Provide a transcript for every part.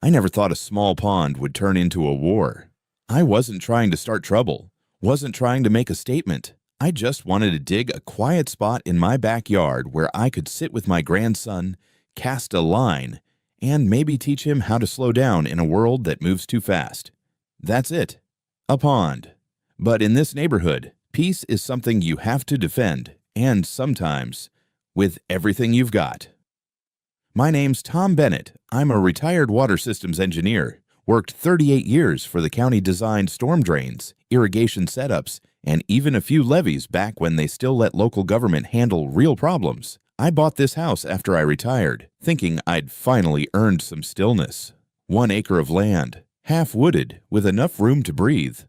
I never thought a small pond would turn into a war. I wasn't trying to start trouble, wasn't trying to make a statement. I just wanted to dig a quiet spot in my backyard where I could sit with my grandson, cast a line, and maybe teach him how to slow down in a world that moves too fast. That's it. A pond. But in this neighborhood, peace is something you have to defend, and sometimes, with everything you've got. My name's Tom Bennett. I'm a retired water systems engineer, worked 38 years for the county-designed storm drains, irrigation setups, and even a few levees back when they still let local government handle real problems. I bought this house after I retired, thinking I'd finally earned some stillness. 1 acre of land, half-wooded, with enough room to breathe.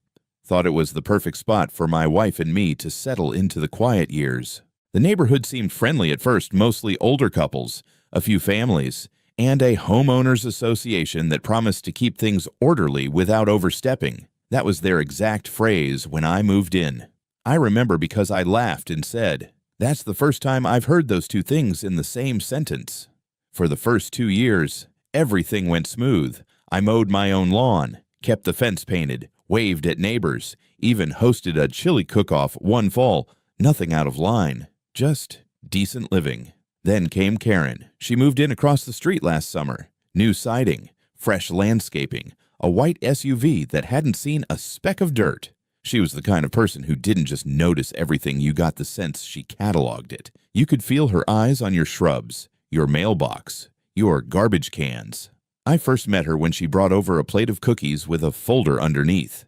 Thought it was the perfect spot for my wife and me to settle into the quiet years. The neighborhood seemed friendly at first, mostly older couples, a few families, and a homeowners association that promised to keep things orderly without overstepping. That was their exact phrase when I moved in. I remember because I laughed and said, "That's the first time I've heard those two things in the same sentence." For the first 2 years, everything went smooth. I mowed my own lawn, kept the fence painted, waved at neighbors, even hosted a chili cook-off one fall. Nothing out of line, just decent living. Then came Karen. She moved in across the street last summer. New siding, fresh landscaping, a white SUV that hadn't seen a speck of dirt. She was the kind of person who didn't just notice everything. You got the sense she cataloged it. You could feel her eyes on your shrubs, your mailbox, your garbage cans. I first met her when she brought over a plate of cookies with a folder underneath.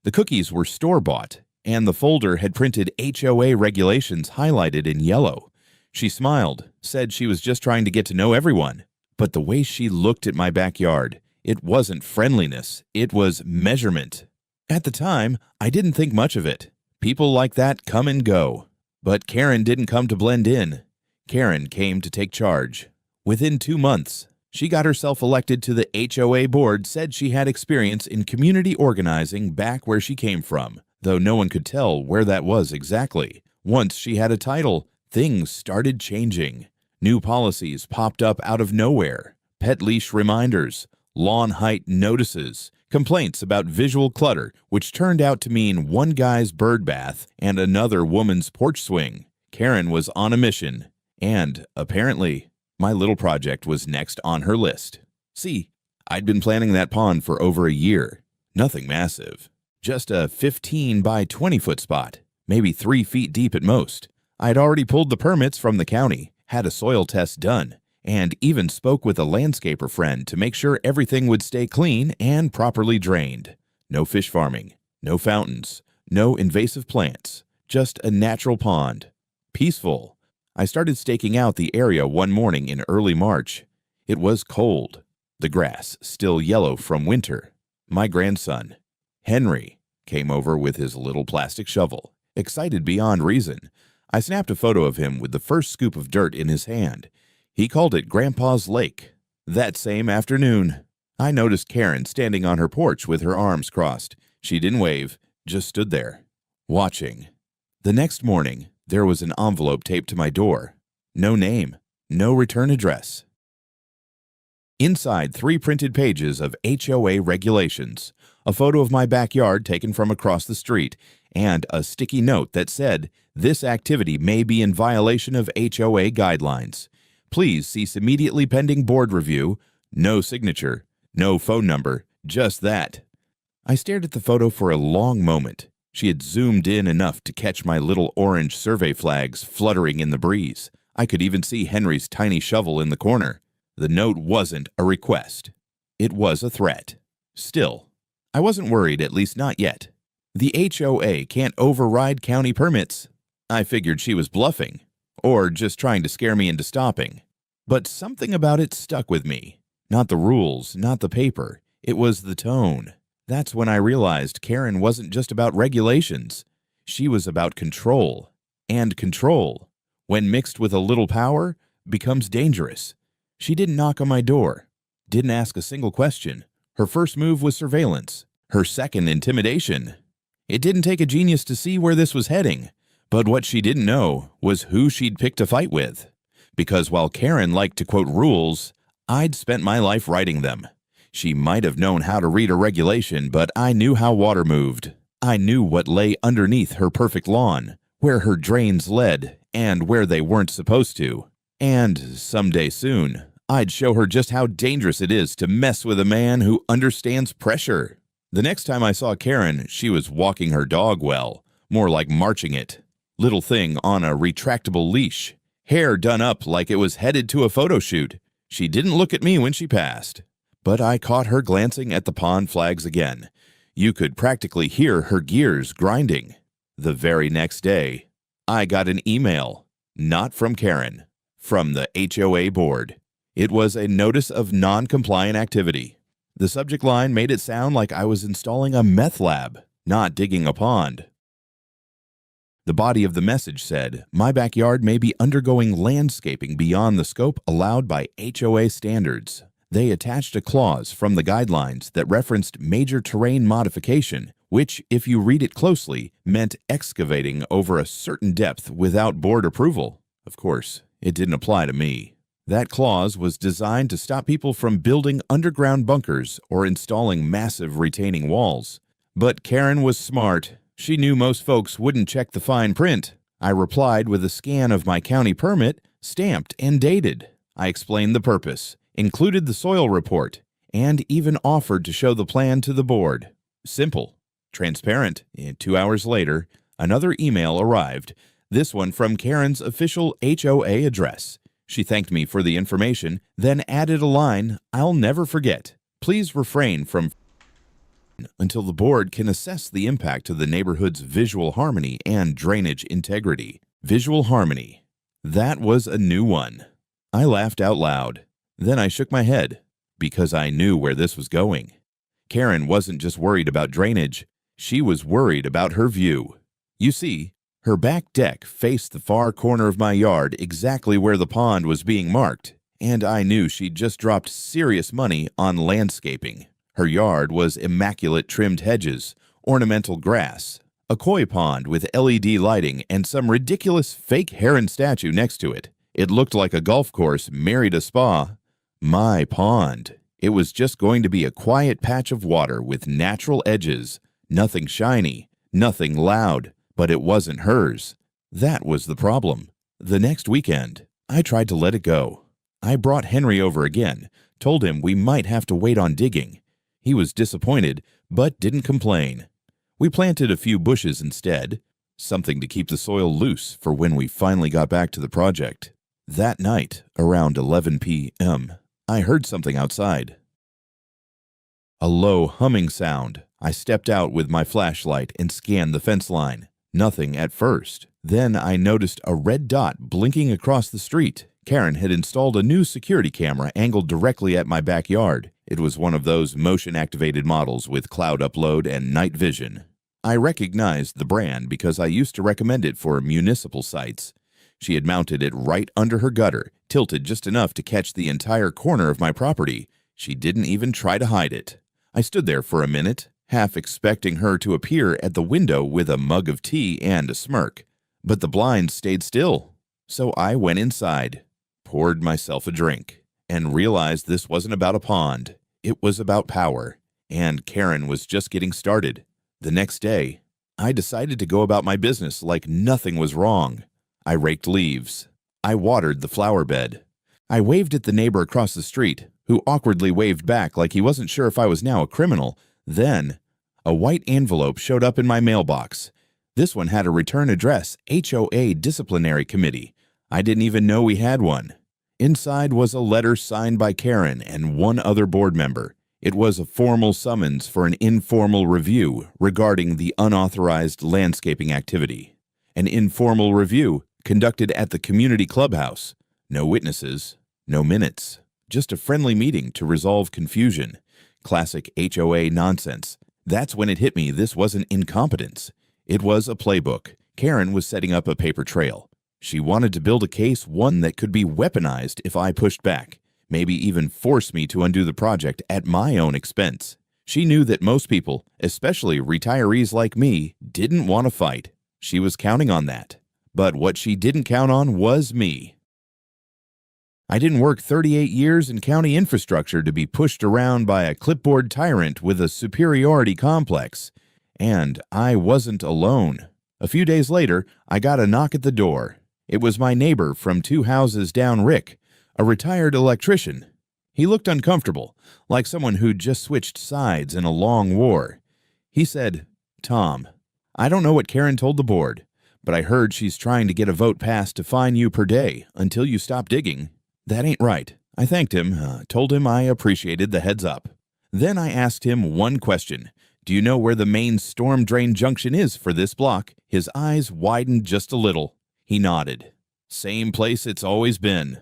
The cookies were store-bought, and the folder had printed HOA regulations highlighted in yellow. She smiled, said she was just trying to get to know everyone. But the way she looked at my backyard, it wasn't friendliness, it was measurement. At the time, I didn't think much of it. People like that come and go. But Karen didn't come to blend in. Karen came to take charge. Within 2 months, she got herself elected to the HOA board, said she had experience in community organizing back where she came from, though no one could tell where that was exactly. Once she had a title, things started changing. New policies popped up out of nowhere. Pet leash reminders, lawn height notices, complaints about visual clutter, which turned out to mean one guy's bird bath and another woman's porch swing. Karen was on a mission, and apparently, my little project was next on her list. See, I'd been planning that pond for over a year. Nothing massive. Just a 15 by 20 foot spot, maybe 3 feet deep at most. I'd already pulled the permits from the county, had a soil test done, and even spoke with a landscaper friend to make sure everything would stay clean and properly drained. No fish farming, no fountains, no invasive plants, just a natural pond. Peaceful. I started staking out the area one morning in early March. It was cold, the grass still yellow from winter. My grandson, Henry, came over with his little plastic shovel, excited beyond reason. I snapped a photo of him with the first scoop of dirt in his hand. He called it Grandpa's Lake. That same afternoon, I noticed Karen standing on her porch with her arms crossed. She didn't wave, just stood there, watching. The next morning, there was an envelope taped to my door. No name, no return address. Inside, 3 printed pages of HOA regulations, a photo of my backyard taken from across the street, and a sticky note that said, "This activity may be in violation of HOA guidelines. Please cease immediately pending board review." No signature, no phone number, just that. I stared at the photo for a long moment. She had zoomed in enough to catch my little orange survey flags fluttering in the breeze. I could even see Henry's tiny shovel in the corner. The note wasn't a request. It was a threat. Still, I wasn't worried, at least not yet. The HOA can't override county permits. I figured she was bluffing, or just trying to scare me into stopping. But something about it stuck with me. Not the rules, not the paper. It was the tone. That's when I realized Karen wasn't just about regulations. She was about control. And control, when mixed with a little power, becomes dangerous. She didn't knock on my door, didn't ask a single question. Her first move was surveillance. Her second, intimidation. It didn't take a genius to see where this was heading. But what she didn't know was who she'd picked a fight with. Because while Karen liked to quote rules, I'd spent my life writing them. She might have known how to read a regulation, but I knew how water moved. I knew what lay underneath her perfect lawn, where her drains led, and where they weren't supposed to. And someday soon, I'd show her just how dangerous it is to mess with a man who understands pressure. The next time I saw Karen, she was walking her dog well, more like marching it. Little thing on a retractable leash, hair done up like it was headed to a photo shoot. She didn't look at me when she passed, but I caught her glancing at the pond flags again. You could practically hear her gears grinding. The very next day, I got an email, not from Karen, from the HOA board. It was a notice of non-compliant activity. The subject line made it sound like I was installing a meth lab, not digging a pond. The body of the message said, "My backyard may be undergoing landscaping beyond the scope allowed by HOA standards." They attached a clause from the guidelines that referenced major terrain modification, which, if you read it closely, meant excavating over a certain depth without board approval. Of course, it didn't apply to me. That clause was designed to stop people from building underground bunkers or installing massive retaining walls. But Karen was smart. She knew most folks wouldn't check the fine print. I replied with a scan of my county permit, stamped and dated. I explained the purpose, included the soil report, and even offered to show the plan to the board. Simple, transparent. 2 hours later, another email arrived, this one from Karen's official HOA address. She thanked me for the information, then added a line I'll never forget. Please refrain from until the board can assess the impact to the neighborhood's visual harmony and drainage integrity. Visual harmony. That was a new one. I laughed out loud. Then I shook my head, because I knew where this was going. Karen wasn't just worried about drainage, she was worried about her view. You see, her back deck faced the far corner of my yard exactly where the pond was being marked, and I knew she'd just dropped serious money on landscaping. Her yard was immaculate trimmed hedges, ornamental grass, a koi pond with LED lighting, and some ridiculous fake heron statue next to it. It looked like a golf course married a spa. My pond. It was just going to be a quiet patch of water with natural edges, nothing shiny, nothing loud, but it wasn't hers. That was the problem. The next weekend, I tried to let it go. I brought Henry over again, told him we might have to wait on digging. He was disappointed, but didn't complain. We planted a few bushes instead, something to keep the soil loose for when we finally got back to the project. That night, around 11 p.m., I heard something outside. A low humming sound. I stepped out with my flashlight and scanned the fence line. Nothing at first. Then I noticed a red dot blinking across the street. Karen had installed a new security camera angled directly at my backyard. It was one of those motion-activated models with cloud upload and night vision. I recognized the brand because I used to recommend it for municipal sites. She had mounted it right under her gutter, tilted just enough to catch the entire corner of my property. She didn't even try to hide it. I stood there for a minute, half expecting her to appear at the window with a mug of tea and a smirk. But the blinds stayed still, so I went inside, poured myself a drink, and realized this wasn't about a pond. It was about power, and Karen was just getting started. The next day, I decided to go about my business like nothing was wrong. I raked leaves. I watered the flower bed. I waved at the neighbor across the street, who awkwardly waved back like he wasn't sure if I was now a criminal. Then, a white envelope showed up in my mailbox. This one had a return address, HOA Disciplinary Committee. I didn't even know we had one. Inside was a letter signed by Karen and one other board member. It was a formal summons for an informal review regarding the unauthorized landscaping activity. An informal review conducted at the community clubhouse. No witnesses, no minutes, just a friendly meeting to resolve confusion. Classic HOA nonsense. That's when it hit me this wasn't incompetence. It was a playbook. Karen was setting up a paper trail. She wanted to build a case, one that could be weaponized if I pushed back, maybe even force me to undo the project at my own expense. She knew that most people, especially retirees like me, didn't want to fight. She was counting on that. But what she didn't count on was me. I didn't work 38 years in county infrastructure to be pushed around by a clipboard tyrant with a superiority complex. And I wasn't alone. A few days later, I got a knock at the door. It was my neighbor from 2 houses down, Rick, a retired electrician. He looked uncomfortable, like someone who'd just switched sides in a long war. He said, "Tom, I don't know what Karen told the board, but I heard she's trying to get a vote passed to fine you per day until you stop digging. That ain't right." I thanked him, told him I appreciated the heads up. Then I asked him one question. "Do you know where the main storm drain junction is for this block?" His eyes widened just a little. He nodded. "Same place it's always been."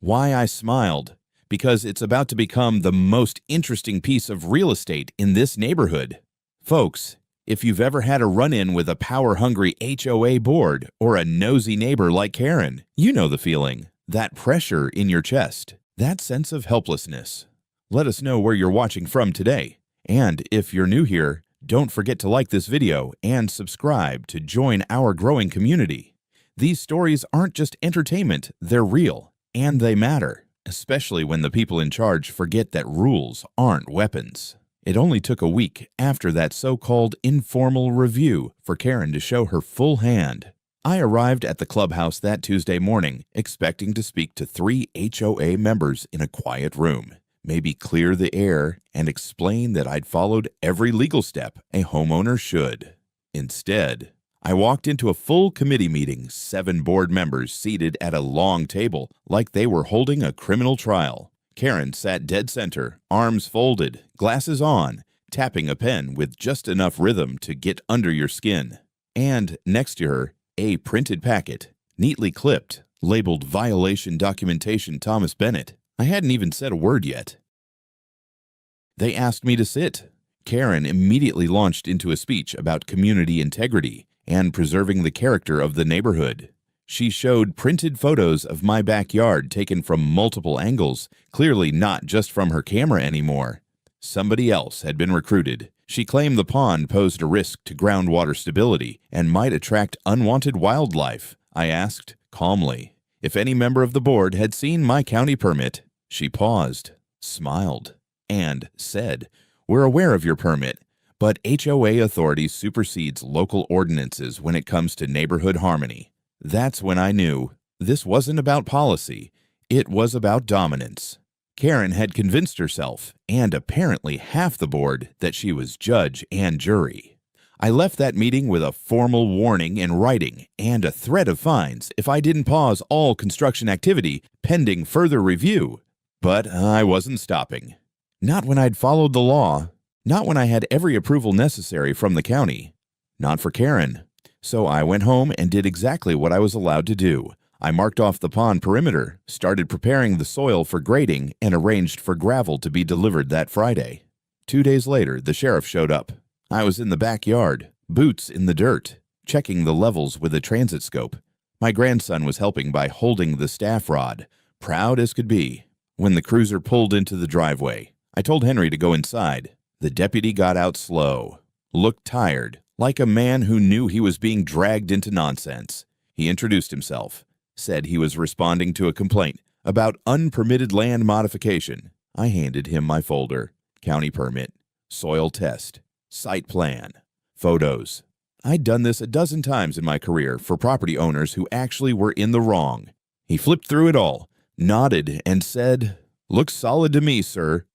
Why I smiled? Because it's about to become the most interesting piece of real estate in this neighborhood. Folks, if you've ever had a run-in with a power-hungry HOA board or a nosy neighbor like Karen, you know the feeling. That pressure in your chest, that sense of helplessness. Let us know where you're watching from today. And if you're new here, don't forget to like this video and subscribe to join our growing community. These stories aren't just entertainment, they're real, and they matter, especially when the people in charge forget that rules aren't weapons. It only took a week after that so-called informal review for Karen to show her full hand. I arrived at the clubhouse that Tuesday morning, expecting to speak to 3 HOA members in a quiet room, maybe clear the air and explain that I'd followed every legal step a homeowner should. Instead, I walked into a full committee meeting, 7 board members seated at a long table like they were holding a criminal trial. Karen sat dead center, arms folded, glasses on, tapping a pen with just enough rhythm to get under your skin. And next to her, a printed packet, neatly clipped, labeled Violation Documentation Thomas Bennett. I hadn't even said a word yet. They asked me to sit. Karen immediately launched into a speech about community integrity and preserving the character of the neighborhood. She showed printed photos of my backyard taken from multiple angles, clearly not just from her camera anymore. Somebody else had been recruited. She claimed the pond posed a risk to groundwater stability and might attract unwanted wildlife. I asked, calmly, if any member of the board had seen my county permit. She paused, smiled, and said, "We're aware of your permit, but HOA authority supersedes local ordinances when it comes to neighborhood harmony." That's when I knew this wasn't about policy, it was about dominance. Karen had convinced herself, and apparently half the board, that she was judge and jury. I left that meeting with a formal warning in writing and a threat of fines if I didn't pause all construction activity pending further review. But I wasn't stopping. Not when I'd followed the law. Not when I had every approval necessary from the county. Not for Karen. So I went home and did exactly what I was allowed to do. I marked off the pond perimeter, started preparing the soil for grading, and arranged for gravel to be delivered that Friday. 2 days later, the sheriff showed up. I was in the backyard, boots in the dirt, checking the levels with a transit scope. My grandson was helping by holding the staff rod, proud as could be. When the cruiser pulled into the driveway, I told Henry to go inside. The deputy got out slow, looked tired, like a man who knew he was being dragged into nonsense. He introduced himself, said he was responding to a complaint about unpermitted land modification. I handed him my folder, county permit, soil test, site plan, photos. I'd done this a dozen times in my career for property owners who actually were in the wrong. He flipped through it all, nodded, and said, "Looks solid to me, sir."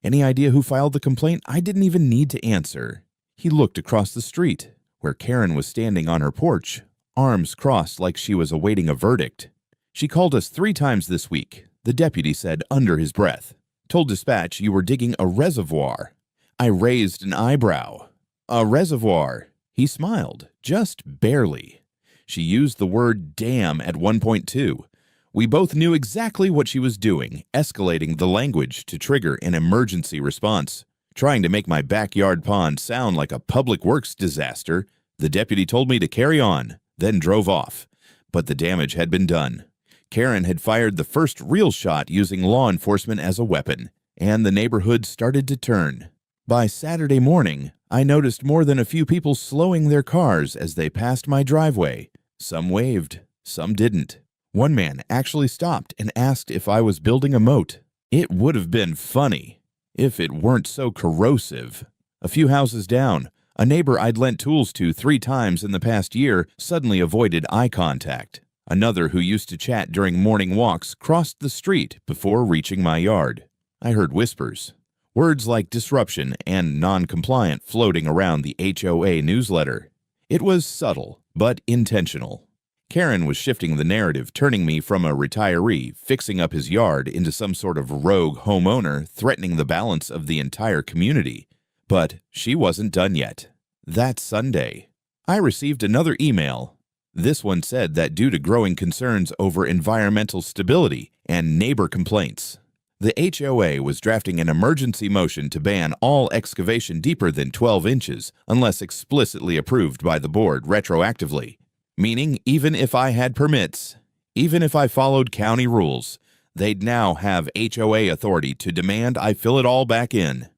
Any idea who filed the complaint? I didn't even need to answer. He looked across the street, where Karen was standing on her porch, arms crossed like she was awaiting a verdict. "She called us 3 times this week," the deputy said under his breath. "Told dispatch you were digging a reservoir." I raised an eyebrow. "A reservoir." He smiled, just barely. She used the word damn at one point too. We both knew exactly what she was doing, escalating the language to trigger an emergency response. Trying to make my backyard pond sound like a public works disaster, the deputy told me to carry on, then drove off. But the damage had been done. Karen had fired the first real shot using law enforcement as a weapon, and the neighborhood started to turn. By Saturday morning, I noticed more than a few people slowing their cars as they passed my driveway. Some waved, some didn't. One man actually stopped and asked if I was building a moat. It would have been funny if it weren't so corrosive. A few houses down, a neighbor I'd lent tools to 3 times in the past year suddenly avoided eye contact. Another who used to chat during morning walks crossed the street before reaching my yard. I heard whispers, words like disruption and non-compliant floating around the HOA newsletter. It was subtle, but intentional. Karen was shifting the narrative, turning me from a retiree fixing up his yard into some sort of rogue homeowner threatening the balance of the entire community. But she wasn't done yet. That Sunday, I received another email. This one said that due to growing concerns over environmental stability and neighbor complaints, the HOA was drafting an emergency motion to ban all excavation deeper than 12 inches unless explicitly approved by the board retroactively. Meaning, even if I had permits, even if I followed county rules, they'd now have HOA authority to demand I fill it all back in.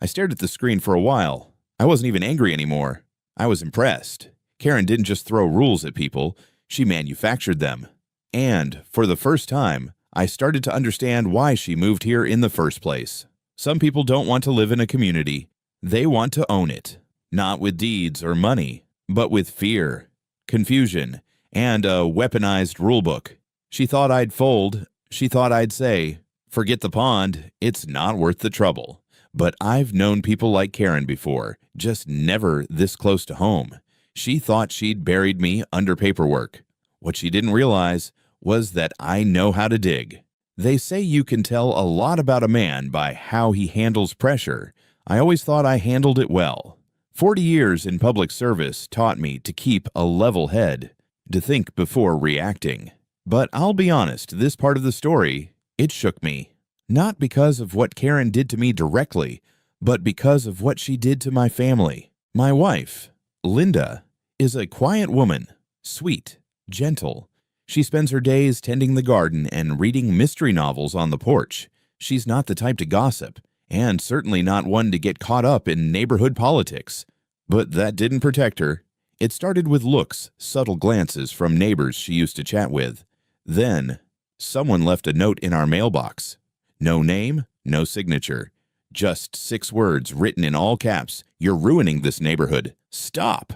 I stared at the screen for a while. I wasn't even angry anymore. I was impressed. Karen didn't just throw rules at people, she manufactured them. And, for the first time, I started to understand why she moved here in the first place. Some people don't want to live in a community. They want to own it. Not with deeds or money, but with fear, confusion, and a weaponized rulebook. She thought I'd fold. She thought I'd say, forget the pond, it's not worth the trouble. But I've known people like Karen before, just never this close to home. She thought she'd buried me under paperwork. What she didn't realize was that I know how to dig. They say you can tell a lot about a man by how he handles pressure. I always thought I handled it well. 40 years in public service taught me to keep a level head, to think before reacting. But I'll be honest, this part of the story, it shook me. Not because of what Karen did to me directly, but because of what she did to my family. My wife, Linda, is a quiet woman, sweet, gentle. She spends her days tending the garden and reading mystery novels on the porch. She's not the type to gossip, and certainly not one to get caught up in neighborhood politics. But that didn't protect her. It started with looks, subtle glances from neighbors she used to chat with. Then, someone left a note in our mailbox. No name, no signature. Just 6 words written in all caps. You're ruining this neighborhood. Stop!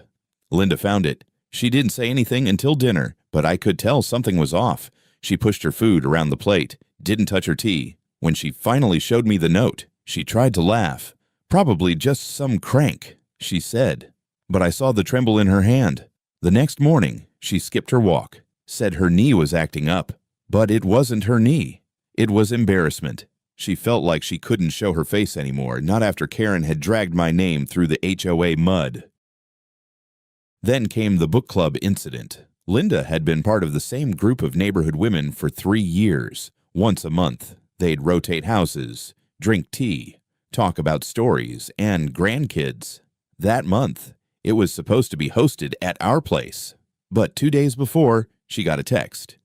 Linda found it. She didn't say anything until dinner, but I could tell something was off. She pushed her food around the plate, didn't touch her tea. When she finally showed me the note, she tried to laugh. Probably just some crank, she said. But I saw the tremble in her hand. The next morning, she skipped her walk, said her knee was acting up. But it wasn't her knee. It was embarrassment. She felt like she couldn't show her face anymore, not after Karen had dragged my name through the HOA mud. Then came the book club incident. Linda had been part of the same group of neighborhood women for 3 years. Once a month, they'd rotate houses, drink tea, talk about stories and grandkids. That month, it was supposed to be hosted at our place. But 2 days before, she got a text.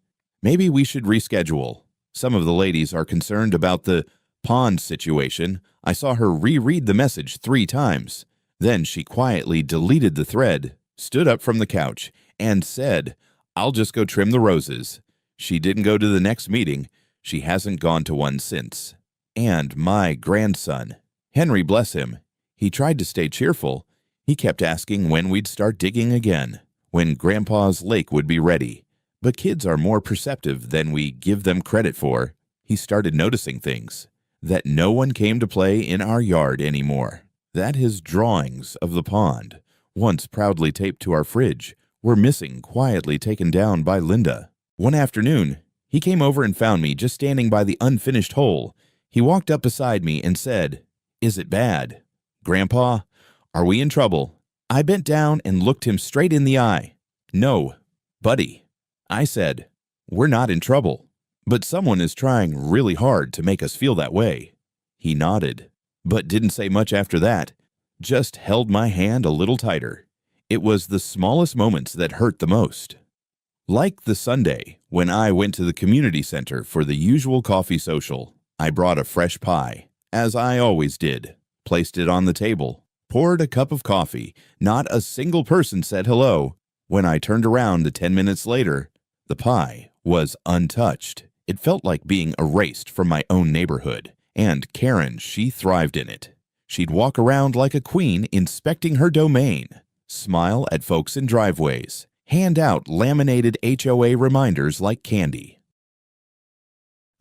Maybe we should reschedule. Some of the ladies are concerned about the pond situation. I saw her reread the message 3 times. Then she quietly deleted the thread, stood up from the couch, and said, I'll just go trim the roses. She didn't go to the next meeting. She hasn't gone to one since. And my grandson, Henry, bless him, he tried to stay cheerful. He kept asking when we'd start digging again, when Grandpa's lake would be ready. But kids are more perceptive than we give them credit for. He started noticing things, that no one came to play in our yard anymore, that his drawings of the pond, once proudly taped to our fridge, were missing, quietly taken down by Linda. One afternoon, he came over and found me just standing by the unfinished hole. He walked up beside me and said, Is it bad? Grandpa, are we in trouble? I bent down and looked him straight in the eye. No, buddy. I said, We're not in trouble, but someone is trying really hard to make us feel that way. He nodded, but didn't say much after that, just held my hand a little tighter. It was the smallest moments that hurt the most. Like the Sunday when I went to the community center for the usual coffee social, I brought a fresh pie, as I always did, placed it on the table, poured a cup of coffee. Not a single person said hello. When I turned around 10 minutes later, The pie was untouched. It felt like being erased from my own neighborhood, and Karen, she thrived in it. She'd walk around like a queen inspecting her domain, smile at folks in driveways, hand out laminated HOA reminders like candy.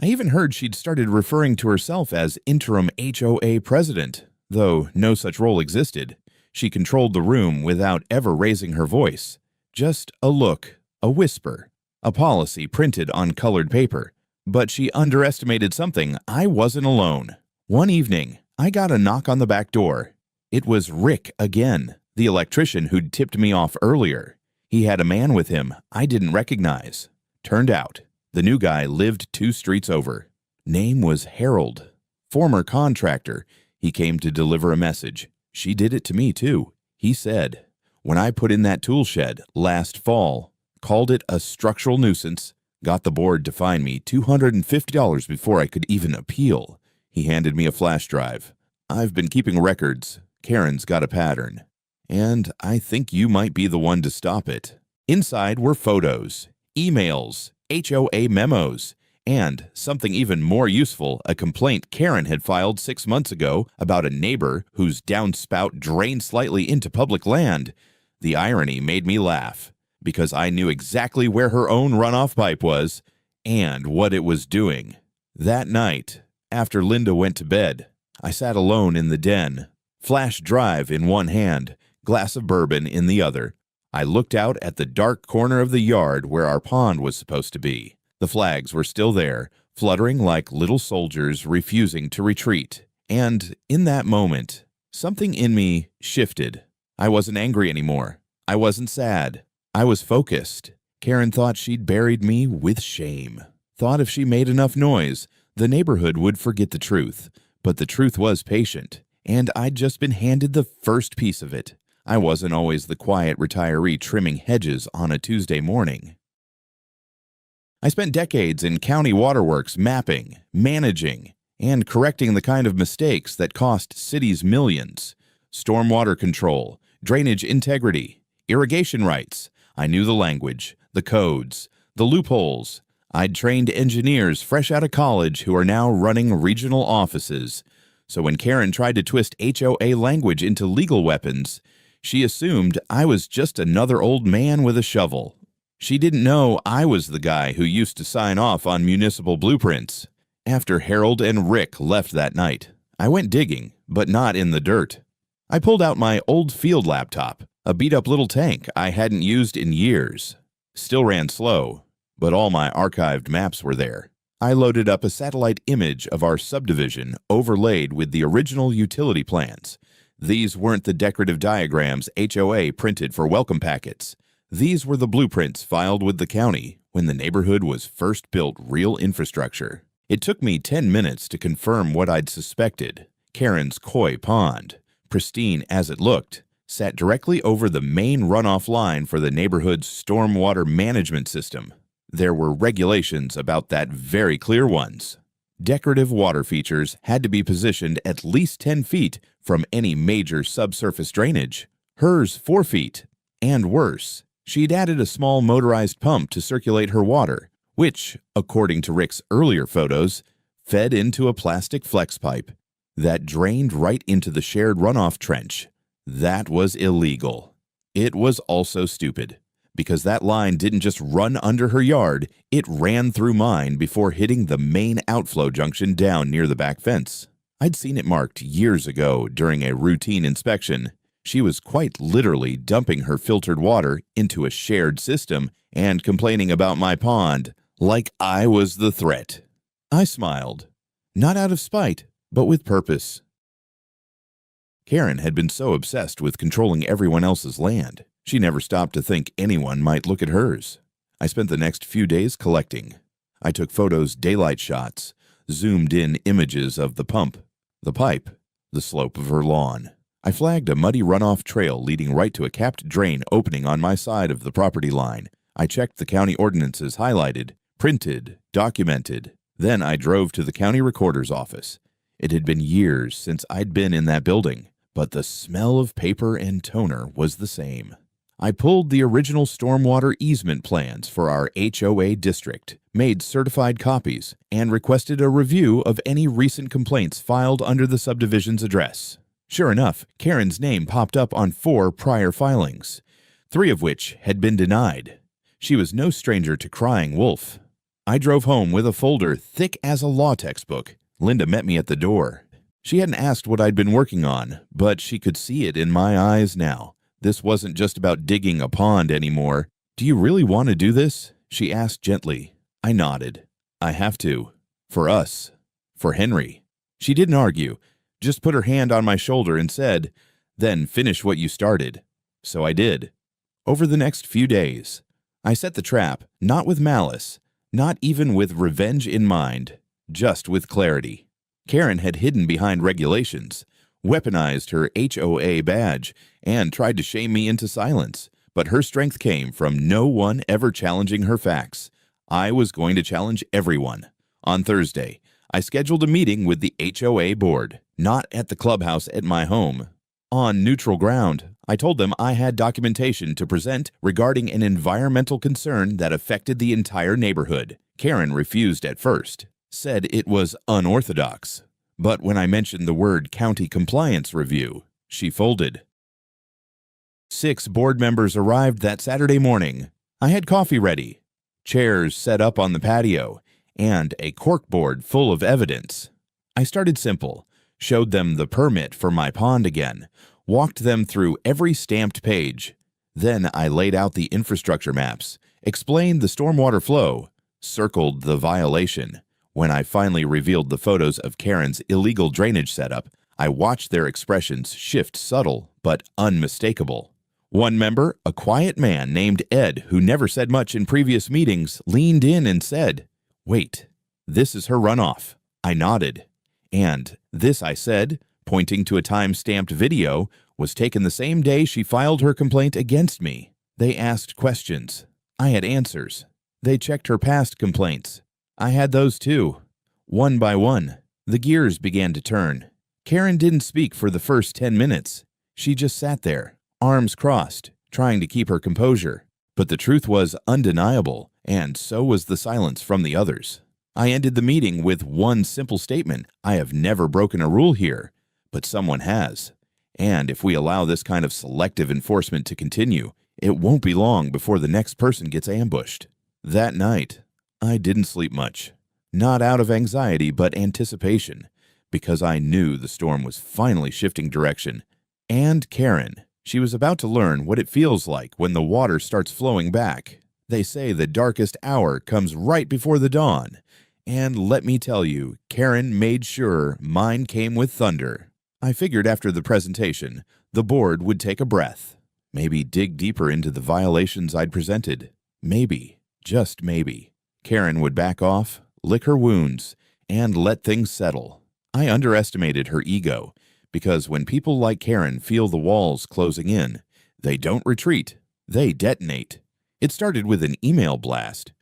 I even heard she'd started referring to herself as interim HOA president, though no such role existed. She controlled the room without ever raising her voice. Just a look, a whisper, a policy printed on colored paper. But she underestimated something. I wasn't alone. One evening, I got a knock on the back door. It was Rick again, the electrician who'd tipped me off earlier. He had a man with him I didn't recognize. Turned out, the new guy lived 2 streets over. Name was Harold. Former contractor. He came to deliver a message. She did it to me, too. He said, when I put in that tool shed last fall, called it a structural nuisance, got the board to fine me $250 before I could even appeal. He handed me a flash drive. I've been keeping records. Karen's got a pattern. And I think you might be the one to stop it. Inside were photos, emails, HOA memos, and something even more useful, a complaint Karen had filed 6 months ago about a neighbor whose downspout drained slightly into public land. The irony made me laugh, because I knew exactly where her own runoff pipe was and what it was doing. That night, after Linda went to bed, I sat alone in the den, flash drive in one hand, glass of bourbon in the other. I looked out at the dark corner of the yard where our pond was supposed to be. The flags were still there, fluttering like little soldiers refusing to retreat. And in that moment, something in me shifted. I wasn't angry anymore. I wasn't sad. I was focused. Karen thought she'd buried me with shame. Thought if she made enough noise, the neighborhood would forget the truth. But the truth was patient, and I'd just been handed the first piece of it. I wasn't always the quiet retiree trimming hedges on a Tuesday morning. I spent decades in county waterworks mapping, managing, and correcting the kind of mistakes that cost cities millions. Stormwater control, drainage integrity, irrigation rights. I knew the language, the codes, the loopholes. I'd trained engineers fresh out of college who are now running regional offices. So when Karen tried to twist HOA language into legal weapons, she assumed I was just another old man with a shovel. She didn't know I was the guy who used to sign off on municipal blueprints. After Harold and Rick left that night, I went digging, but not in the dirt. I pulled out my old field laptop, a beat-up little tank I hadn't used in years. Still ran slow, but all my archived maps were there. I loaded up a satellite image of our subdivision overlaid with the original utility plans. These weren't the decorative diagrams HOA printed for welcome packets. These were the blueprints filed with the county when the neighborhood was first built real infrastructure. It took me 10 minutes to confirm what I'd suspected. Karen's koi pond, pristine as it looked, sat directly over the main runoff line for the neighborhood's stormwater management system. There were regulations about that, very clear ones. Decorative water features had to be positioned at least 10 feet from any major subsurface drainage. Hers 4 feet, and worse. She'd added a small motorized pump to circulate her water, which, according to Rick's earlier photos, fed into a plastic flex pipe that drained right into the shared runoff trench. That was illegal. It was also stupid, because that line didn't just run under her yard, it ran through mine before hitting the main outflow junction down near the back fence. I'd seen it marked years ago during a routine inspection. She was quite literally dumping her filtered water into a shared system and complaining about my pond like I was the threat. I smiled, not out of spite, but with purpose. Karen had been so obsessed with controlling everyone else's land, she never stopped to think anyone might look at hers. I spent the next few days collecting. I took photos, daylight shots, zoomed in images of the pump, the pipe, the slope of her lawn. I flagged a muddy runoff trail leading right to a capped drain opening on my side of the property line. I checked the county ordinances highlighted, printed, documented. Then I drove to the county recorder's office. It had been years since I'd been in that building, but the smell of paper and toner was the same. I pulled the original stormwater easement plans for our HOA district, made certified copies, and requested a review of any recent complaints filed under the subdivision's address. Sure enough, Karen's name popped up on 4 prior filings, 3 of which had been denied. She was no stranger to crying wolf. I drove home with a folder thick as a law textbook. Linda met me at the door. She hadn't asked what I'd been working on, but she could see it in my eyes now. This wasn't just about digging a pond anymore. "Do you really want to do this?" she asked gently. I nodded. "I have to. For us. For Henry." She didn't argue, just put her hand on my shoulder and said, "Then finish what you started." So I did. Over the next few days, I set the trap, not with malice, not even with revenge in mind, just with clarity. Karen had hidden behind regulations, weaponized her HOA badge, and tried to shame me into silence, but her strength came from no one ever challenging her facts. I was going to challenge everyone. On Thursday, I scheduled a meeting with the HOA board, not at the clubhouse at my home. On neutral ground, I told them I had documentation to present regarding an environmental concern that affected the entire neighborhood. Karen refused at first, said it was unorthodox. But when I mentioned the word county compliance review, she folded. 6 board members arrived that Saturday morning. I had coffee ready, chairs set up on the patio, and a corkboard full of evidence. I started simple, showed them the permit for my pond again, walked them through every stamped page. Then I laid out the infrastructure maps, explained the stormwater flow, circled the violation. When I finally revealed the photos of Karen's illegal drainage setup, I watched their expressions shift subtle but unmistakable. One member, a quiet man named Ed, who never said much in previous meetings, leaned in and said, "Wait, this is her runoff." I nodded. And this, I said, pointing to a time-stamped video, was taken the same day she filed her complaint against me. They asked questions. I had answers. They checked her past complaints. I had those too. One by one, the gears began to turn. Karen didn't speak for the first 10 minutes. She just sat there, arms crossed, trying to keep her composure. But the truth was undeniable, and so was the silence from the others. I ended the meeting with one simple statement: I have never broken a rule here, but someone has. And if we allow this kind of selective enforcement to continue, it won't be long before the next person gets ambushed. That night, I didn't sleep much. Not out of anxiety, but anticipation, because I knew the storm was finally shifting direction. And Karen, she was about to learn what it feels like when the water starts flowing back. They say the darkest hour comes right before the dawn. And let me tell you, Karen made sure mine came with thunder. I figured after the presentation, the board would take a breath. Maybe dig deeper into the violations I'd presented. Maybe, just maybe, Karen would back off, lick her wounds, and let things settle. I underestimated her ego, because when people like Karen feel the walls closing in, they don't retreat, they detonate. It started with an email blast.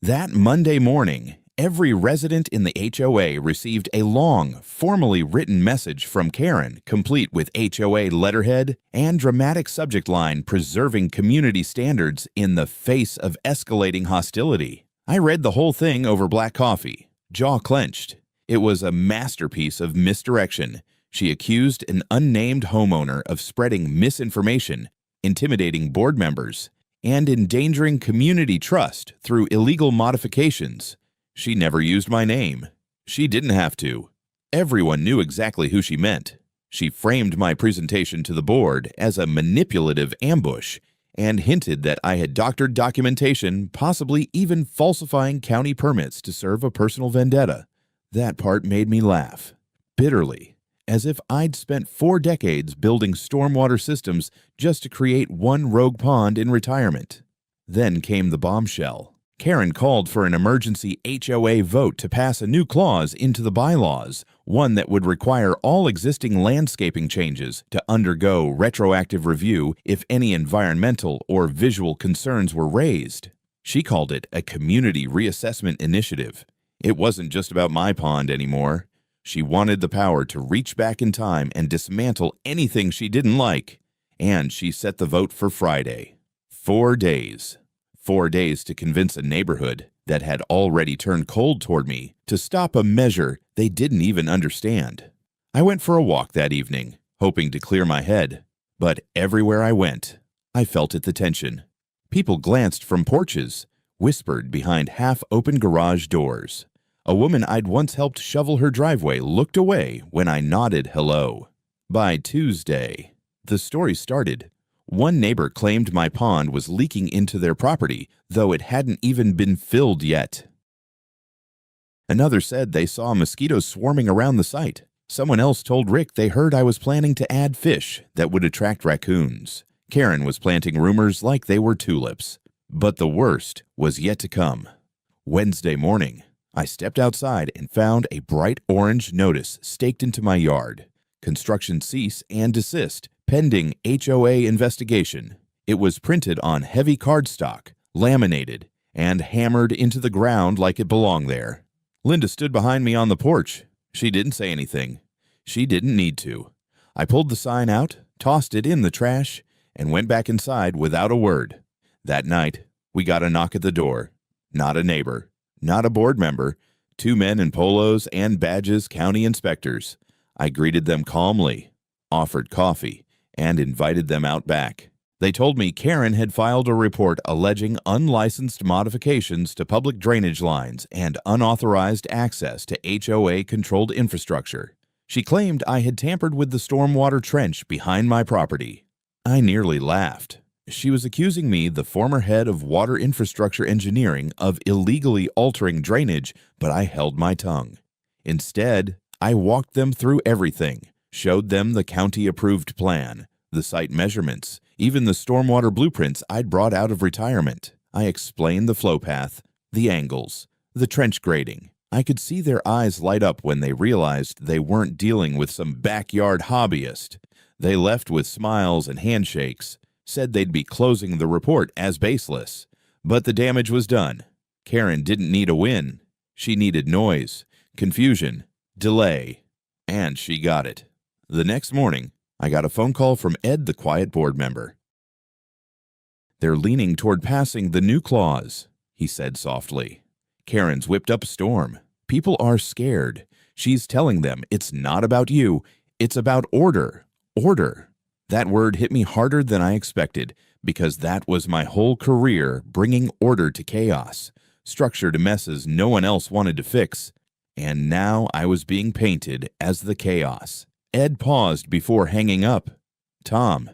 That Monday morning, every resident in the HOA received a long, formally written message from Karen, complete with HOA letterhead and dramatic subject line preserving community standards in the face of escalating hostility. I read the whole thing over black coffee, jaw clenched. It was a masterpiece of misdirection. She accused an unnamed homeowner of spreading misinformation, intimidating board members, and endangering community trust through illegal modifications. She never used my name. She didn't have to. Everyone knew exactly who she meant. She framed my presentation to the board as a manipulative ambush and hinted that I had doctored documentation, possibly even falsifying county permits to serve a personal vendetta. That part made me laugh, bitterly, as if I'd spent 4 decades building stormwater systems just to create one rogue pond in retirement. Then came the bombshell. Karen called for an emergency HOA vote to pass a new clause into the bylaws, one that would require all existing landscaping changes to undergo retroactive review if any environmental or visual concerns were raised. She called it a community reassessment initiative. It wasn't just about my pond anymore. She wanted the power to reach back in time and dismantle anything she didn't like. and she set the vote for Friday. 4 days. 4 days to convince a neighborhood that had already turned cold toward me to stop a measure they didn't even understand. I went for a walk that evening, hoping to clear my head. But everywhere I went, I felt the tension. People glanced from porches, whispered behind half-open garage doors. A woman I'd once helped shovel her driveway looked away when I nodded hello. By Tuesday, the story started. One neighbor claimed my pond was leaking into their property, though it hadn't even been filled yet. Another said they saw mosquitoes swarming around the site. Someone else told Rick they heard I was planning to add fish that would attract raccoons. Karen was planting rumors like they were tulips. But the worst was yet to come. Wednesday morning, I stepped outside and found a bright orange notice staked into my yard. Construction cease and desist, pending HOA investigation. It was printed on heavy cardstock, laminated, and hammered into the ground like it belonged there. Linda stood behind me on the porch. She didn't say anything. She didn't need to. I pulled the sign out, tossed it in the trash, and went back inside without a word. That night, we got a knock at the door. Not a neighbor, not a board member, 2 men in polos and badges, county inspectors. I greeted them calmly, offered coffee, and invited them out back. They told me Karen had filed a report alleging unlicensed modifications to public drainage lines and unauthorized access to HOA-controlled infrastructure. She claimed I had tampered with the stormwater trench behind my property. I nearly laughed. She was accusing me, the former head of water infrastructure engineering, of illegally altering drainage, but I held my tongue. Instead, I walked them through everything, showed them the county-approved plan, the site measurements, even the stormwater blueprints I'd brought out of retirement. I explained the flow path, the angles, the trench grading. I could see their eyes light up when they realized they weren't dealing with some backyard hobbyist. They left with smiles and handshakes, said they'd be closing the report as baseless. But the damage was done. Karen didn't need a win. She needed noise, confusion, delay, and she got it. The next morning, I got a phone call from Ed, the quiet board member. "They're leaning toward passing the new clause," he said softly. "Karen's whipped up a storm. People are scared. She's telling them it's not about you, it's about order. Order." That word hit me harder than I expected, because that was my whole career, bringing order to chaos, structure to messes no one else wanted to fix. And now I was being painted as the chaos. Ed paused before hanging up. "Tom,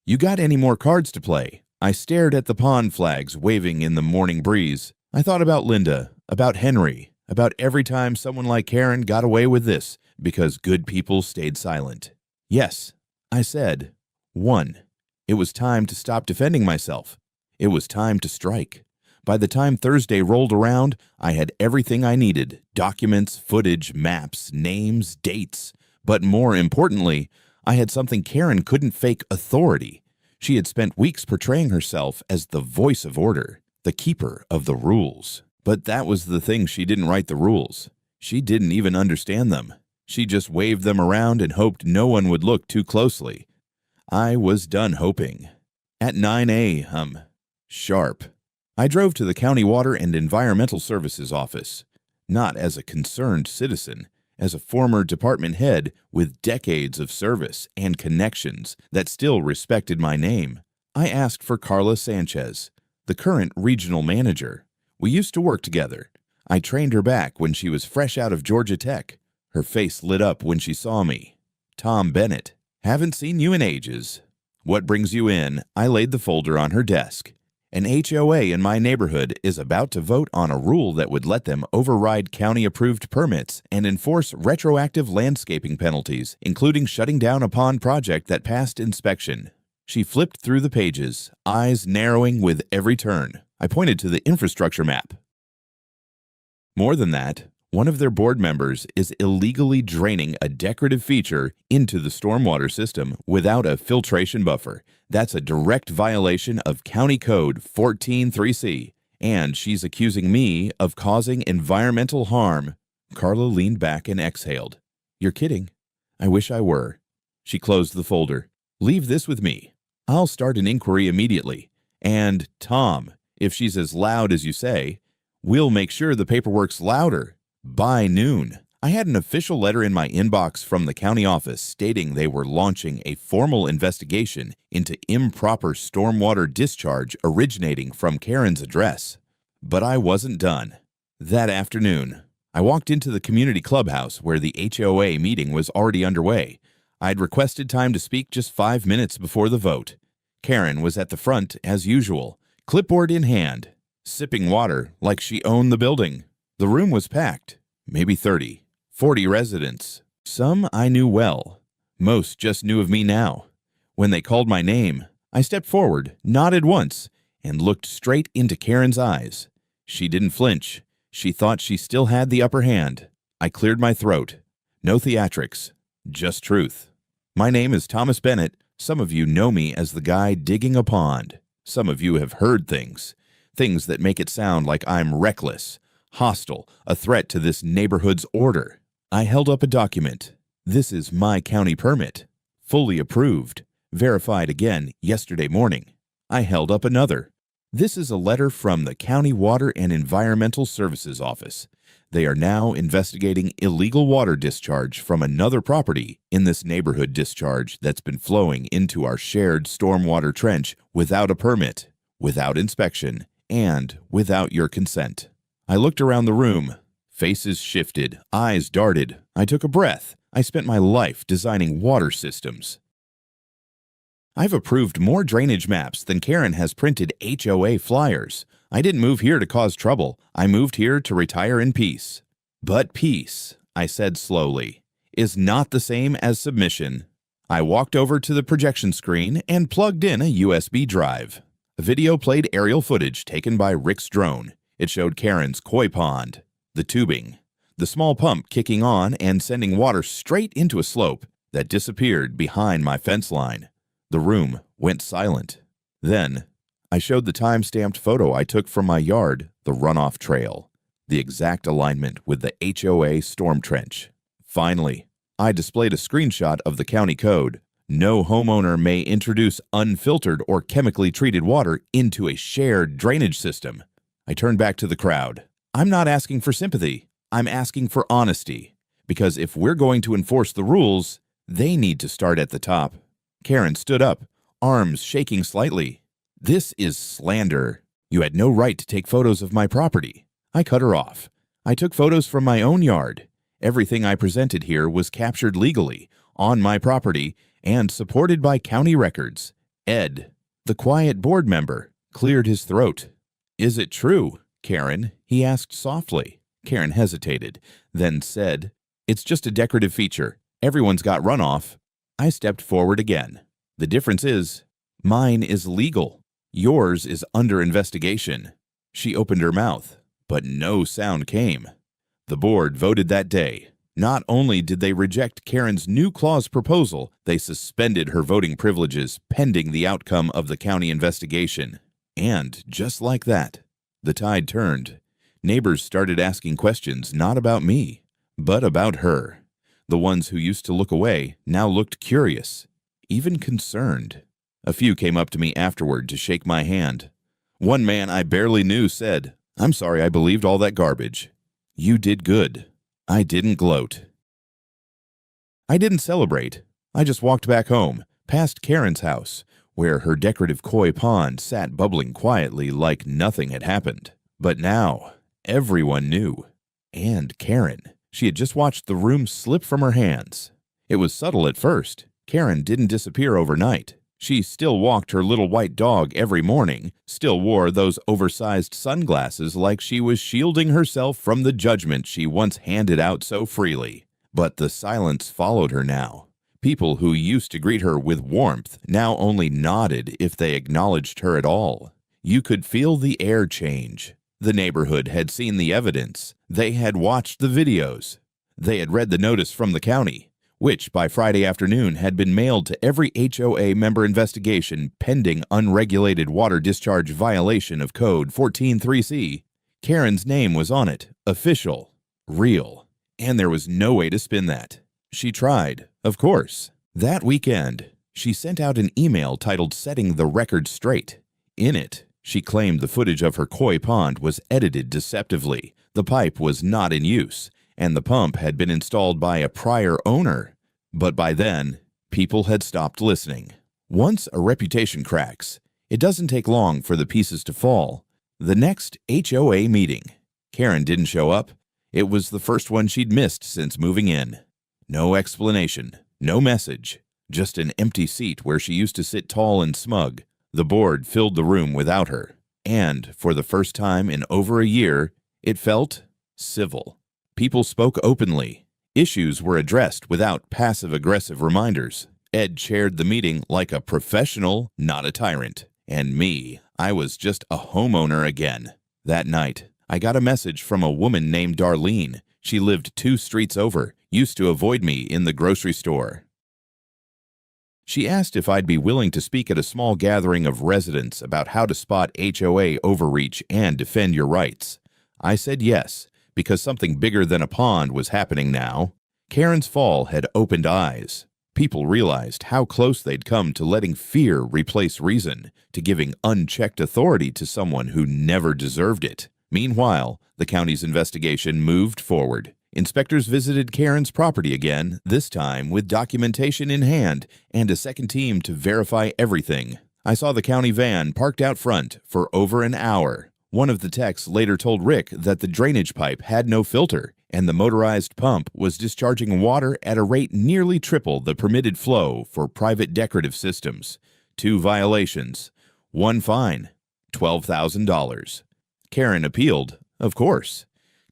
you got any more cards to play?" I stared at the pond flags waving in the morning breeze. I thought about Linda, about Henry, about every time someone like Karen got away with this because good people stayed silent. "Yes," I said. 1. It was time to stop defending myself. It was time to strike. By the time Thursday rolled around, I had everything I needed: documents, footage, maps, names, dates. But more importantly, I had something Karen couldn't fake: authority. She had spent weeks portraying herself as the voice of order, the keeper of the rules. But that was the thing: she didn't write the rules. She didn't even understand them. She just waved them around and hoped no one would look too closely. I was done hoping. At 9 a.m. sharp, I drove to the County Water and Environmental Services office, not as a concerned citizen, as a former department head with decades of service and connections that still respected my name. I asked for Carla Sanchez, the current regional manager. We used to work together. I trained her back when she was fresh out of Georgia Tech. Her face lit up when she saw me. "Tom Bennett, haven't seen you in ages. What brings you in?" I laid the folder on her desk. "An HOA in my neighborhood is about to vote on a rule that would let them override county-approved permits and enforce retroactive landscaping penalties, including shutting down a pond project that passed inspection." She flipped through the pages, eyes narrowing with every turn. I pointed to the infrastructure map. "More than that, one of their board members is illegally draining a decorative feature into the stormwater system without a filtration buffer. That's a direct violation of County Code 14-3C, and she's accusing me of causing environmental harm." Carla leaned back and exhaled. "You're kidding." "I wish I were." She closed the folder. "Leave this with me. I'll start an inquiry immediately. And, Tom, if she's as loud as you say, we'll make sure the paperwork's louder. By noon. I had an official letter in my inbox from the county office stating they were launching a formal investigation into improper stormwater discharge originating from Karen's address. But I wasn't done. That afternoon, I walked into the community clubhouse where the HOA meeting was already underway. I'd requested time to speak just 5 minutes before the vote. Karen was at the front as usual, clipboard in hand, sipping water like she owned the building. The room was packed, maybe 30, 40 residents. Some I knew well. Most just knew of me now. When they called my name, I stepped forward, nodded once, and looked straight into Karen's eyes. She didn't flinch. She thought she still had the upper hand. I cleared my throat. No theatrics, just truth. My name is Thomas Bennett. Some of you know me as the guy digging a pond. Some of you have heard things that make it sound like I'm reckless, hostile, a threat to this neighborhood's order. I held up a document. This is my county permit, fully approved, verified again yesterday morning. I held up another. This is a letter from the County Water and Environmental Services Office. They are now investigating illegal water discharge from another property in this neighborhood discharge that's been flowing into our shared stormwater trench without a permit, without inspection, and without your consent. I looked around the room. Faces shifted, eyes darted. I took a breath. I spent my life designing water systems. I've approved more drainage maps than Karen has printed HOA flyers. I didn't move here to cause trouble. I moved here to retire in peace. But peace, I said slowly, is not the same as submission. I walked over to the projection screen and plugged in a USB drive. A video played aerial footage taken by Rick's drone. It showed Karen's koi pond, the tubing, the small pump kicking on and sending water straight into a slope that disappeared behind my fence line. The room went silent. Then, I showed the time-stamped photo I took from my yard, the runoff trail, the exact alignment with the HOA storm trench. Finally, I displayed a screenshot of the county code. No homeowner may introduce unfiltered or chemically treated water into a shared drainage system. I turned back to the crowd. I'm not asking for sympathy. I'm asking for honesty. Because if we're going to enforce the rules, they need to start at the top. Karen stood up, arms shaking slightly. This is slander. You had no right to take photos of my property. I cut her off. I took photos from my own yard. Everything I presented here was captured legally, on my property, and supported by county records. Ed, the quiet board member, cleared his throat. Is it true, Karen? He asked softly. Karen hesitated, then said, It's just a decorative feature. Everyone's got runoff. I stepped forward again. The difference is, mine is legal. Yours is under investigation. She opened her mouth, but no sound came. The board voted that day. Not only did they reject Karen's new clause proposal, they suspended her voting privileges pending the outcome of the county investigation. And just like that, the tide turned. Neighbors started asking questions not about me, but about her. The ones who used to look away now looked curious, even concerned. A few came up to me afterward to shake my hand. One man I barely knew said, I'm sorry I believed all that garbage. You did good. I didn't gloat. I didn't celebrate. I just walked back home, past Karen's house, where her decorative koi pond sat bubbling quietly like nothing had happened. But now, everyone knew. And Karen. She had just watched the room slip from her hands. It was subtle at first. Karen didn't disappear overnight. She still walked her little white dog every morning, still wore those oversized sunglasses like she was shielding herself from the judgment she once handed out so freely. But the silence followed her now. People who used to greet her with warmth now only nodded if they acknowledged her at all. You could feel the air change. The neighborhood had seen the evidence. They had watched the videos. They had read the notice from the county, which by Friday afternoon had been mailed to every HOA member investigation pending unregulated water discharge violation of Code 14.3c. Karen's name was on it, official, real, and there was no way to spin that. She tried, of course. That weekend, She sent out an email titled "Setting the Record Straight." In it, she claimed the footage of her koi pond was edited deceptively, the pipe was not in use, and the pump had been installed by a prior owner. But by then, people had stopped listening. Once a reputation cracks, it doesn't take long for the pieces to fall. The next HOA meeting. Karen didn't show up. It was the first one she'd missed since moving in. No explanation, no message, just an empty seat where she used to sit tall and smug. The board filled the room without her, and for the first time in over a year, it felt civil. People spoke openly. Issues were addressed without passive-aggressive reminders. Ed chaired the meeting like a professional, not a tyrant. And me, I was just a homeowner again. That night, I got a message from a woman named Darlene. She lived 2 streets over, used to avoid me in the grocery store. She asked if I'd be willing to speak at a small gathering of residents about how to spot HOA overreach and defend your rights. I said yes, because something bigger than a pond was happening now. Karen's fall had opened eyes. People realized how close they'd come to letting fear replace reason, to giving unchecked authority to someone who never deserved it. Meanwhile, the county's investigation moved forward. Inspectors visited Karen's property again, this time with documentation in hand and a second team to verify everything. I saw the county van parked out front for over an hour. One of the techs later told Rick that the drainage pipe had no filter, and the motorized pump was discharging water at a rate nearly triple the permitted flow for private decorative systems. 2 violations. 1 fine. $12,000. Karen appealed, of course.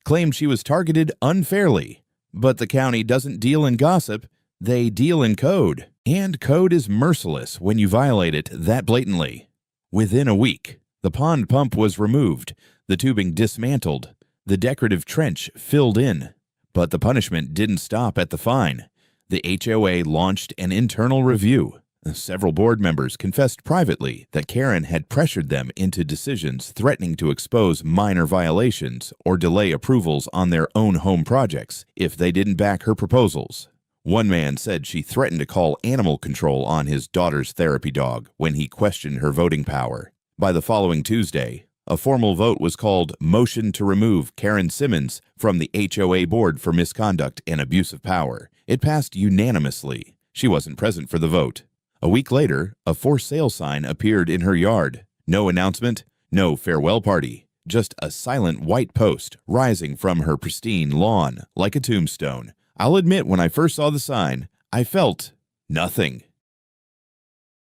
Claimed she was targeted unfairly. But the county doesn't deal in gossip, they deal in code. And code is merciless when you violate it that blatantly. Within a week, the pond pump was removed, the tubing dismantled, the decorative trench filled in. But the punishment didn't stop at the fine. The HOA launched an internal review. Several board members confessed privately that Karen had pressured them into decisions threatening to expose minor violations or delay approvals on their own home projects if they didn't back her proposals. One man said she threatened to call animal control on his daughter's therapy dog when he questioned her voting power. By the following Tuesday, a formal vote was called Motion to Remove Karen Simmons from the HOA board for misconduct and abuse of power. It passed unanimously. She wasn't present for the vote. A week later, a for sale sign appeared in her yard. No announcement, no farewell party, just a silent white post rising from her pristine lawn like a tombstone. I'll admit, when I first saw the sign, I felt nothing.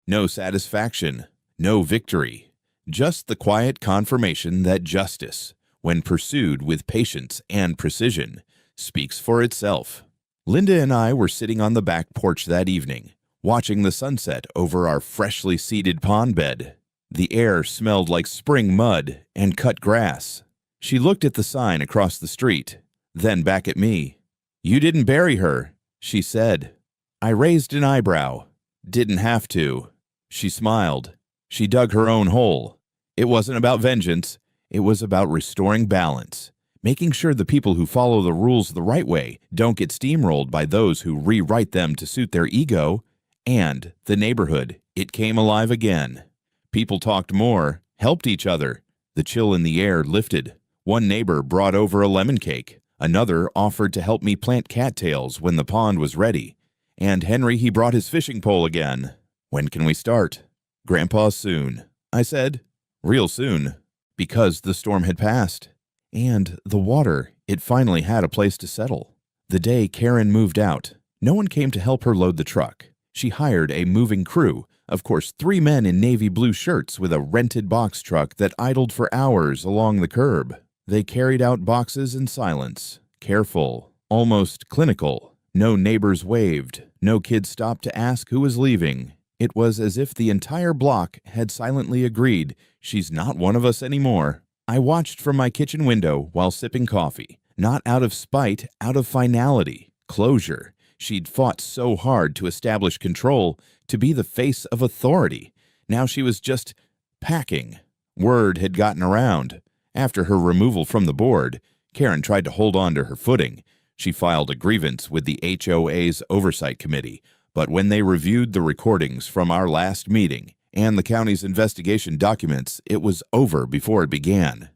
No satisfaction, no victory, just the quiet confirmation that justice, when pursued with patience and precision, speaks for itself. Linda and I were sitting on the back porch that evening, watching the sunset over our freshly seeded pond bed. The air smelled like spring mud and cut grass. She looked at the sign across the street, then back at me. "You didn't bury her," she said. I raised an eyebrow. "Didn't have to." She smiled. She dug her own hole. It wasn't about vengeance. It was about restoring balance, making sure the people who follow the rules the right way don't get steamrolled by those who rewrite them to suit their ego. And the neighborhood, it came alive again. People talked more, helped each other. The chill in the air lifted. One neighbor brought over a lemon cake. Another offered to help me plant cattails when the pond was ready. And Henry, he brought his fishing pole again. "When can we start?" "Grandpa, soon." I said, "Real soon," because the storm had passed. And the water, it finally had a place to settle. The day Karen moved out, no one came to help her load the truck. She hired a moving crew, of course 3 men in navy blue shirts with a rented box truck that idled for hours along the curb. They carried out boxes in silence, careful, almost clinical. No neighbors waved, no kids stopped to ask who was leaving. It was as if the entire block had silently agreed, "She's not one of us anymore." I watched from my kitchen window while sipping coffee, not out of spite, out of finality, closure. She'd fought so hard to establish control, to be the face of authority. Now she was just packing. Word had gotten around. After her removal from the board, Karen tried to hold on to her footing. She filed a grievance with the HOA's Oversight Committee, But when they reviewed the recordings from our last meeting and the county's investigation documents, it was over before it began.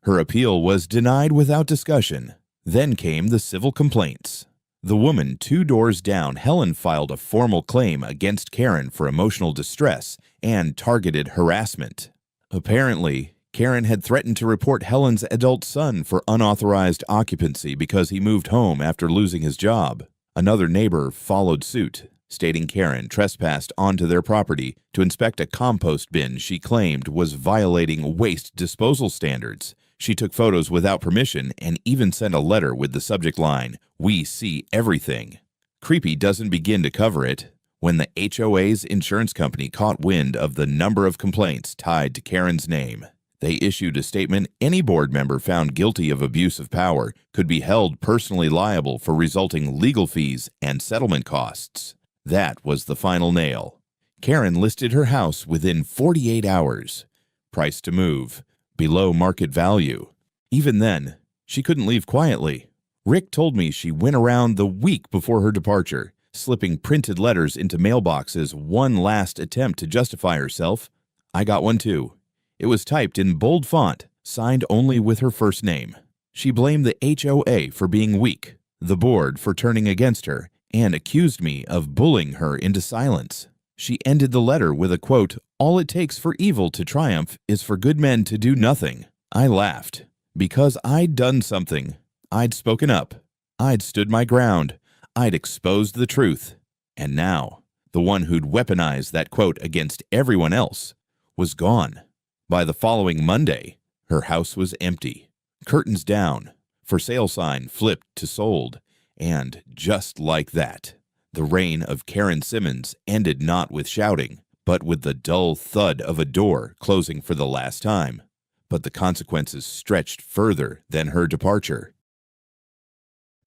Her appeal was denied without discussion. Then came the civil complaints. The woman 2 doors down, Helen, filed a formal claim against Karen for emotional distress and targeted harassment. Apparently, Karen had threatened to report Helen's adult son for unauthorized occupancy because he moved home after losing his job. Another neighbor followed suit, stating Karen trespassed onto their property to inspect a compost bin she claimed was violating waste disposal standards. She took photos without permission and even sent a letter with the subject line, "We see everything." Creepy doesn't begin to cover it. When the HOA's insurance company caught wind of the number of complaints tied to Karen's name, they issued a statement any board member found guilty of abuse of power could be held personally liable for resulting legal fees and settlement costs. That was the final nail. Karen listed her house within 48 hours. Price to move, below market value. Even then, she couldn't leave quietly. Rick told me she went around the week before her departure, slipping printed letters into mailboxes, one last attempt to justify herself. I got one too. It was typed in bold font, signed only with her first name. She blamed the HOA for being weak, the board for turning against her, and accused me of bullying her into silence. She ended the letter with a quote, "All it takes for evil to triumph is for good men to do nothing." I laughed, because I'd done something. I'd spoken up. I'd stood my ground. I'd exposed the truth. And now, the one who'd weaponized that quote against everyone else was gone. By the following Monday, her house was empty. Curtains down, for sale sign flipped to sold, and just like that, the reign of Karen Simmons ended not with shouting, but with the dull thud of a door closing for the last time. But the consequences stretched further than her departure.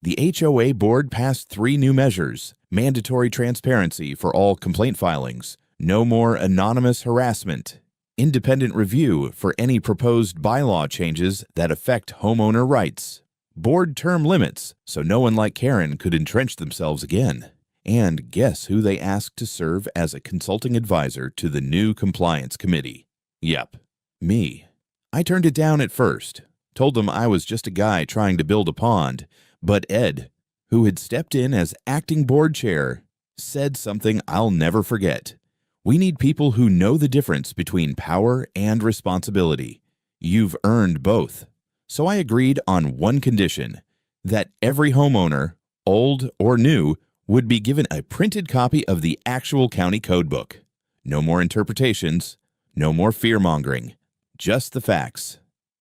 The HOA board passed 3 new measures: mandatory transparency for all complaint filings, no more anonymous harassment, independent review for any proposed bylaw changes that affect homeowner rights, board term limits so no one like Karen could entrench themselves again. And guess who they asked to serve as a consulting advisor to the new compliance committee? Yep, me. I turned it down at first, told them I was just a guy trying to build a pond, but Ed, who had stepped in as acting board chair, said something I'll never forget. We need people who know the difference between power and responsibility. You've earned both. So I agreed on one condition, that every homeowner, old or new, would be given a printed copy of the actual county codebook. No more interpretations, no more fear-mongering, just the facts.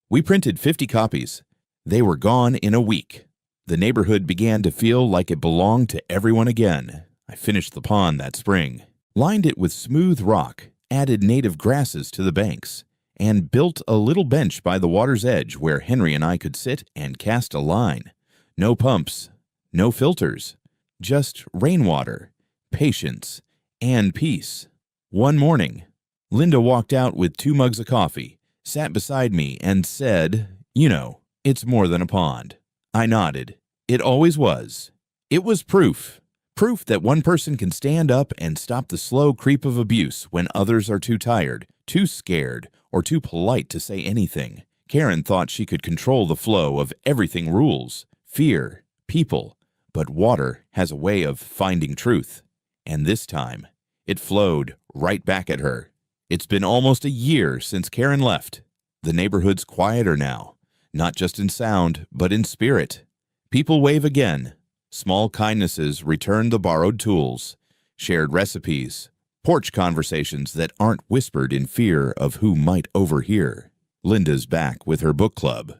We printed 50 copies. They were gone in a week. The neighborhood began to feel like it belonged to everyone again. I finished the pond that spring, lined it with smooth rock, added native grasses to the banks, and built a little bench by the water's edge where Henry and I could sit and cast a line. No pumps, no filters. Just rainwater, patience, and peace. One morning, Linda walked out with 2 mugs of coffee, sat beside me, and said, "You know, it's more than a pond." I nodded. It always was. It was proof. Proof that one person can stand up and stop the slow creep of abuse when others are too tired, too scared, or too polite to say anything. Karen thought she could control the flow of everything: rules, fear, people. But water has a way of finding truth, and this time, it flowed right back at her. It's been almost a year since Karen left. The neighborhood's quieter now, not just in sound, but in spirit. People wave again. Small kindnesses return the borrowed tools, shared recipes, porch conversations that aren't whispered in fear of who might overhear. Linda's back with her book club.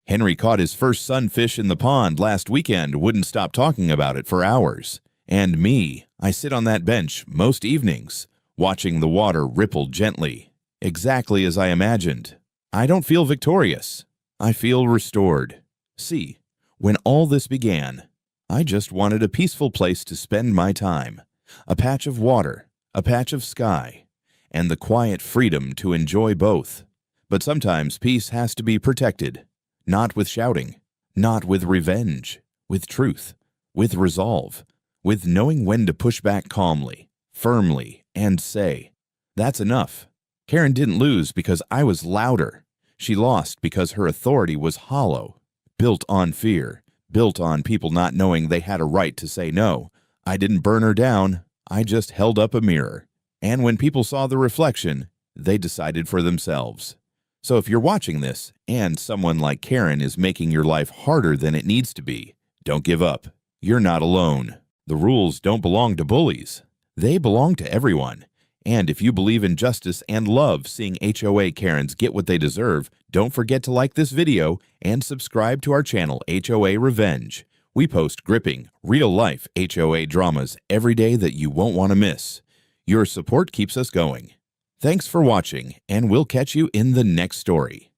Henry caught his first sunfish in the pond last weekend, wouldn't stop talking about it for hours. And me, I sit on that bench most evenings, watching the water ripple gently, exactly as I imagined. I don't feel victorious. I feel restored. See, when all this began, I just wanted a peaceful place to spend my time, a patch of water, a patch of sky, and the quiet freedom to enjoy both. But sometimes peace has to be protected. Not with shouting, not with revenge, with truth, with resolve, with knowing when to push back calmly, firmly, and say, "That's enough." Karen didn't lose because I was louder. She lost because her authority was hollow, built on fear, built on people not knowing they had a right to say no. I didn't burn her down. I just held up a mirror. And when people saw the reflection, they decided for themselves. So if you're watching this and someone like Karen is making your life harder than it needs to be, don't give up. You're not alone. The rules don't belong to bullies. They belong to everyone. And if you believe in justice and love seeing HOA Karens get what they deserve, don't forget to like this video and subscribe to our channel, HOA Revenge. We post gripping, real-life HOA dramas every day that you won't want to miss. Your support keeps us going. Thanks for watching, and we'll catch you in the next story.